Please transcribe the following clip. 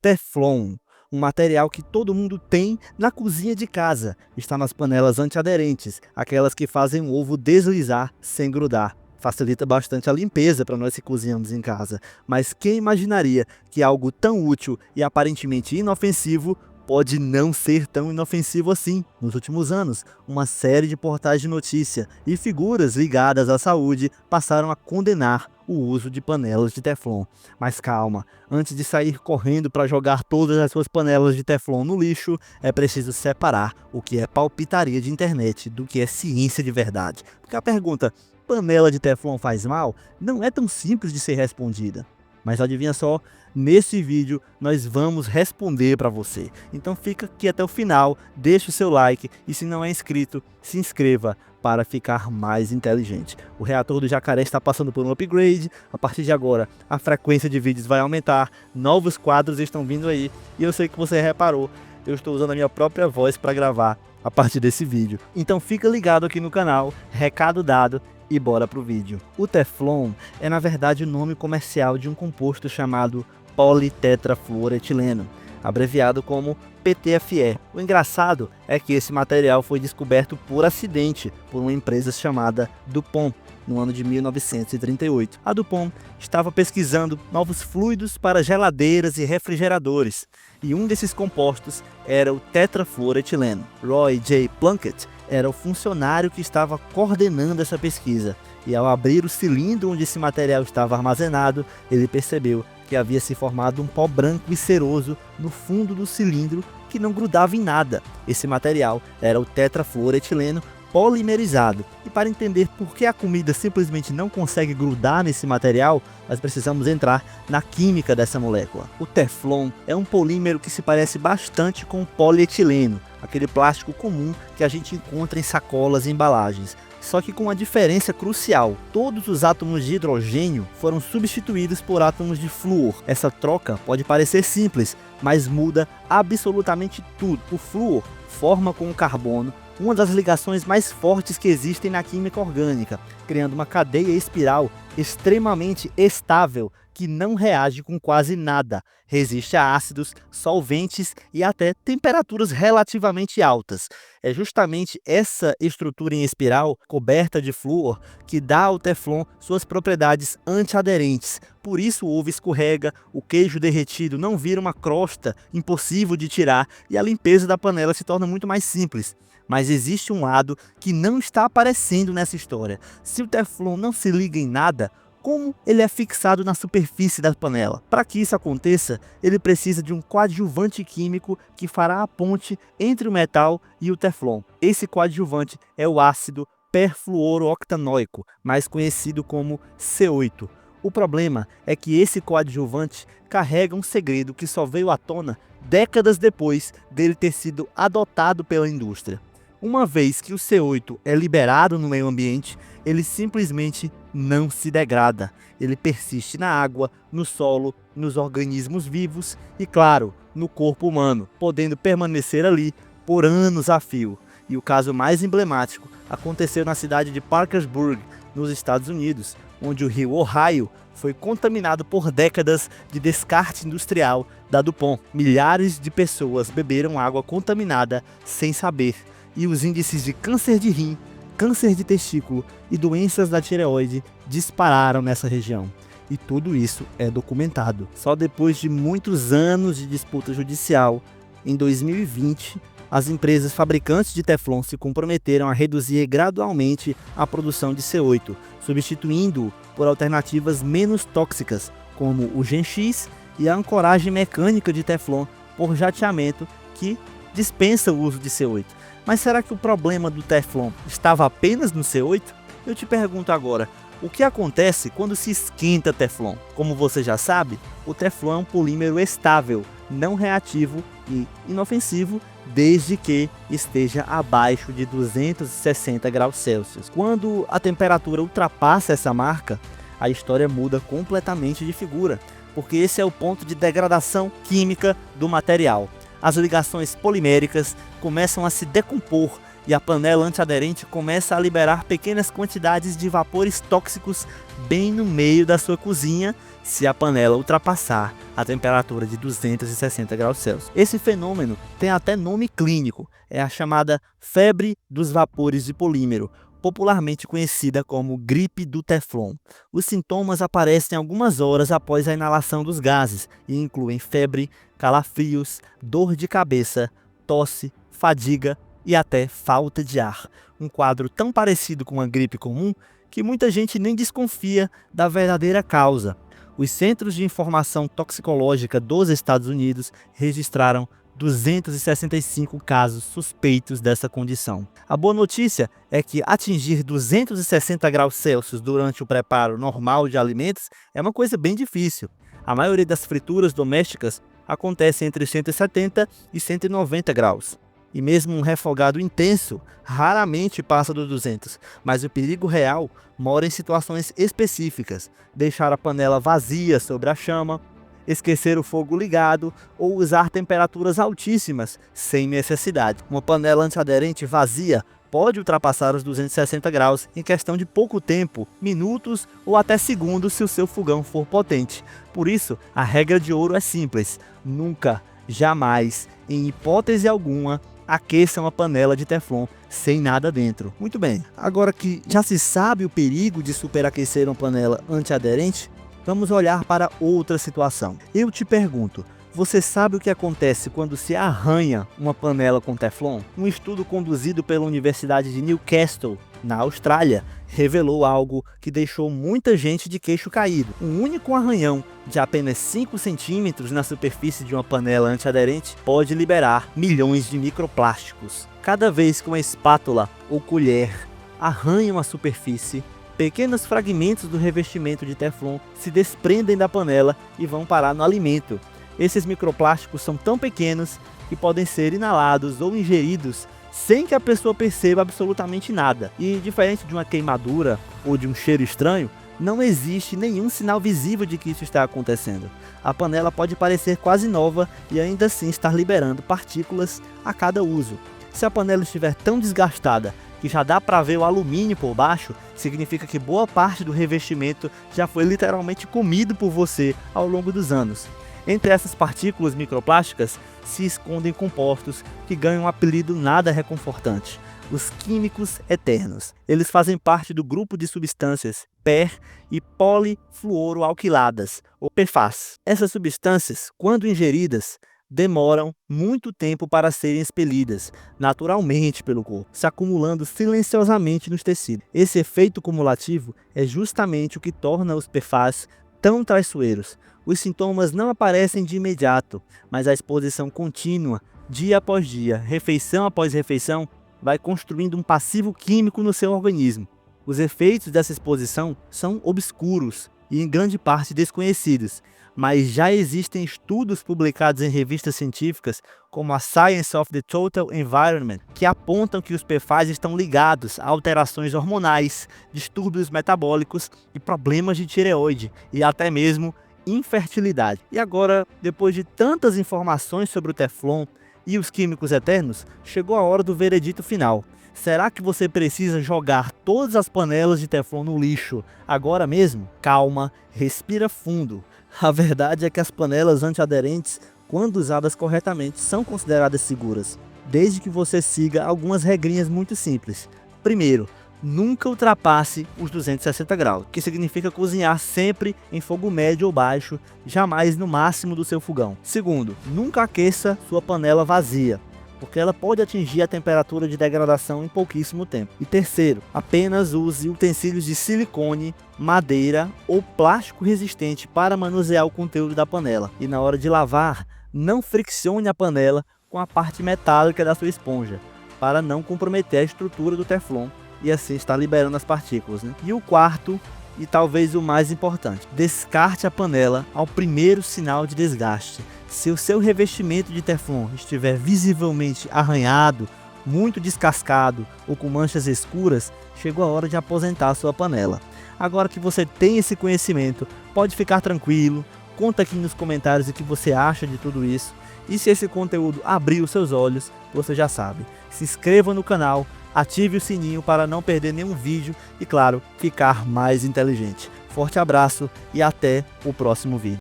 Teflon, um material que todo mundo tem na cozinha de casa. Está nas panelas antiaderentes, aquelas que fazem o ovo deslizar sem grudar. Facilita bastante a limpeza para nós que cozinhamos em casa. Mas quem imaginaria que algo tão útil e aparentemente inofensivo pode não ser tão inofensivo assim? Nos últimos anos, uma série de portais de notícia e figuras ligadas à saúde passaram a condenar o uso de panelas de Teflon. Mas calma, antes de sair correndo para jogar todas as suas panelas de Teflon no lixo, é preciso separar o que é palpitaria de internet do que é ciência de verdade. Porque a pergunta, panela de Teflon faz mal, não é tão simples de ser respondida. Mas adivinha só, nesse vídeo nós vamos responder para você. Então fica aqui até o final, deixa o seu like e se não é inscrito, se inscreva para ficar mais inteligente. O reator do jacaré está passando por um upgrade, a partir de agora a frequência de vídeos vai aumentar, novos quadros estão vindo aí e eu sei que você reparou, eu estou usando a minha própria voz para gravar a partir desse vídeo. Então fica ligado aqui no canal, recado dado. E bora pro vídeo. O Teflon é na verdade o nome comercial de um composto chamado politetrafluoretileno, abreviado como PTFE. O engraçado é que esse material foi descoberto por acidente por uma empresa chamada DuPont, no ano de 1938. A DuPont estava pesquisando novos fluidos para geladeiras e refrigeradores, e um desses compostos era o tetrafluoretileno. Roy J. Plunkett era o funcionário que estava coordenando essa pesquisa, e ao abrir o cilindro onde esse material estava armazenado, ele percebeu que havia se formado um pó branco e ceroso no fundo do cilindro que não grudava em nada. Esse material era o tetrafluoretileno polimerizado. E para entender por que a comida simplesmente não consegue grudar nesse material, nós precisamos entrar na química dessa molécula. O Teflon é um polímero que se parece bastante com o polietileno, aquele plástico comum que a gente encontra em sacolas e embalagens. Só que com uma diferença crucial, todos os átomos de hidrogênio foram substituídos por átomos de flúor. Essa troca pode parecer simples, mas muda absolutamente tudo. O flúor forma com o carbono uma das ligações mais fortes que existem na química orgânica, criando uma cadeia espiral extremamente estável que não reage com quase nada, resiste a ácidos, solventes e até temperaturas relativamente altas. É justamente essa estrutura em espiral, coberta de flúor, que dá ao Teflon suas propriedades antiaderentes. Por isso o ovo escorrega, o queijo derretido não vira uma crosta impossível de tirar e a limpeza da panela se torna muito mais simples. Mas existe um lado que não está aparecendo nessa história. Se o Teflon não se liga em nada, como ele é fixado na superfície da panela? Para que isso aconteça, ele precisa de um coadjuvante químico que fará a ponte entre o metal e o Teflon. Esse coadjuvante é o ácido perfluorooctanoico, mais conhecido como C8. O problema é que esse coadjuvante carrega um segredo que só veio à tona décadas depois dele ter sido adotado pela indústria. Uma vez que o C8 é liberado no meio ambiente, ele simplesmente não se degrada. Ele persiste na água, no solo, nos organismos vivos e, claro, no corpo humano, podendo permanecer ali por anos a fio. E o caso mais emblemático aconteceu na cidade de Parkersburg, nos Estados Unidos, onde o rio Ohio foi contaminado por décadas de descarte industrial da DuPont. Milhares de pessoas beberam água contaminada sem saber. E os índices de câncer de rim, câncer de testículo e doenças da tireoide dispararam nessa região. E tudo isso é documentado. Só depois de muitos anos de disputa judicial, em 2020, as empresas fabricantes de Teflon se comprometeram a reduzir gradualmente a produção de C8, substituindo-o por alternativas menos tóxicas, como o Gen X e a ancoragem mecânica de Teflon por jateamento, que dispensa o uso de C8. Mas será que o problema do Teflon estava apenas no C8? Eu te pergunto agora, o que acontece quando se esquenta Teflon? Como você já sabe, o Teflon é um polímero estável, não reativo e inofensivo, desde que esteja abaixo de 260 graus Celsius. Quando a temperatura ultrapassa essa marca, a história muda completamente de figura, porque esse é o ponto de degradação química do material. As ligações poliméricas começam a se decompor e a panela antiaderente começa a liberar pequenas quantidades de vapores tóxicos bem no meio da sua cozinha, se a panela ultrapassar a temperatura de 260 graus Celsius. Esse fenômeno tem até nome clínico, é a chamada febre dos vapores de polímero, popularmente conhecida como gripe do Teflon. Os sintomas aparecem algumas horas após a inalação dos gases e incluem febre, calafrios, dor de cabeça, tosse, fadiga e até falta de ar. Um quadro tão parecido com uma gripe comum que muita gente nem desconfia da verdadeira causa. Os Centros de Informação Toxicológica dos Estados Unidos registraram 265 casos suspeitos dessa condição. A boa notícia é que atingir 260 graus Celsius durante o preparo normal de alimentos é uma coisa bem difícil. A maioria das frituras domésticas acontece entre 170 e 190 graus. E mesmo um refogado intenso raramente passa dos 200, mas o perigo real mora em situações específicas: deixar a panela vazia sobre a chama, esquecer o fogo ligado ou usar temperaturas altíssimas sem necessidade. Uma panela antiaderente vazia pode ultrapassar os 260 graus em questão de pouco tempo, minutos ou até segundos se o seu fogão for potente. Por isso, a regra de ouro é simples: nunca, jamais, em hipótese alguma, aqueça uma panela de Teflon sem nada dentro. Muito bem, agora que já se sabe o perigo de superaquecer uma panela antiaderente, vamos olhar para outra situação. Eu te pergunto, você sabe o que acontece quando se arranha uma panela com Teflon? Um estudo conduzido pela Universidade de Newcastle, na Austrália, revelou algo que deixou muita gente de queixo caído. Um único arranhão de apenas 5 centímetros na superfície de uma panela antiaderente pode liberar milhões de microplásticos. Cada vez que uma espátula ou colher arranha uma superfície, pequenos fragmentos do revestimento de Teflon se desprendem da panela e vão parar no alimento. Esses microplásticos são tão pequenos que podem ser inalados ou ingeridos sem que a pessoa perceba absolutamente nada. E diferente de uma queimadura ou de um cheiro estranho, não existe nenhum sinal visível de que isso está acontecendo. A panela pode parecer quase nova e ainda assim estar liberando partículas a cada uso. Se a panela estiver tão desgastada que já dá para ver o alumínio por baixo, significa que boa parte do revestimento já foi literalmente comido por você ao longo dos anos. Entre essas partículas microplásticas se escondem compostos que ganham um apelido nada reconfortante: os químicos eternos. Eles fazem parte do grupo de substâncias PER e polifluoroalquiladas, ou PFAS. Essas substâncias, quando ingeridas, demoram muito tempo para serem expelidas naturalmente pelo corpo, se acumulando silenciosamente nos tecidos. Esse efeito cumulativo é justamente o que torna os PFAS tão traiçoeiros. Os sintomas não aparecem de imediato, mas a exposição contínua, dia após dia, refeição após refeição, vai construindo um passivo químico no seu organismo. Os efeitos dessa exposição são obscuros e em grande parte desconhecidos, mas já existem estudos publicados em revistas científicas como a Science of the Total Environment, que apontam que os PFAS estão ligados a alterações hormonais, distúrbios metabólicos e problemas de tireoide e até mesmo infertilidade. E agora, depois de tantas informações sobre o Teflon e os químicos eternos, chegou a hora do veredito final. Será que você precisa jogar todas as panelas de Teflon no lixo agora mesmo? Calma, respira fundo. A verdade é que as panelas antiaderentes, quando usadas corretamente, são consideradas seguras, desde que você siga algumas regrinhas muito simples. Primeiro, nunca ultrapasse os 260 graus, que significa cozinhar sempre em fogo médio ou baixo, jamais no máximo do seu fogão. Segundo, nunca aqueça sua panela vazia, porque ela pode atingir a temperatura de degradação em pouquíssimo tempo. E terceiro, apenas use utensílios de silicone, madeira ou plástico resistente para manusear o conteúdo da panela. E na hora de lavar, não friccione a panela com a parte metálica da sua esponja, para não comprometer a estrutura do Teflon e assim estar liberando as partículas, né? E o quarto, e talvez o mais importante, descarte a panela ao primeiro sinal de desgaste. Se o seu revestimento de Teflon estiver visivelmente arranhado, muito descascado ou com manchas escuras, chegou a hora de aposentar a sua panela. Agora que você tem esse conhecimento, pode ficar tranquilo, conta aqui nos comentários o que você acha de tudo isso. E se esse conteúdo abrir os seus olhos, você já sabe. Se inscreva no canal, ative o sininho para não perder nenhum vídeo e, claro, ficar mais inteligente. Forte abraço e até o próximo vídeo.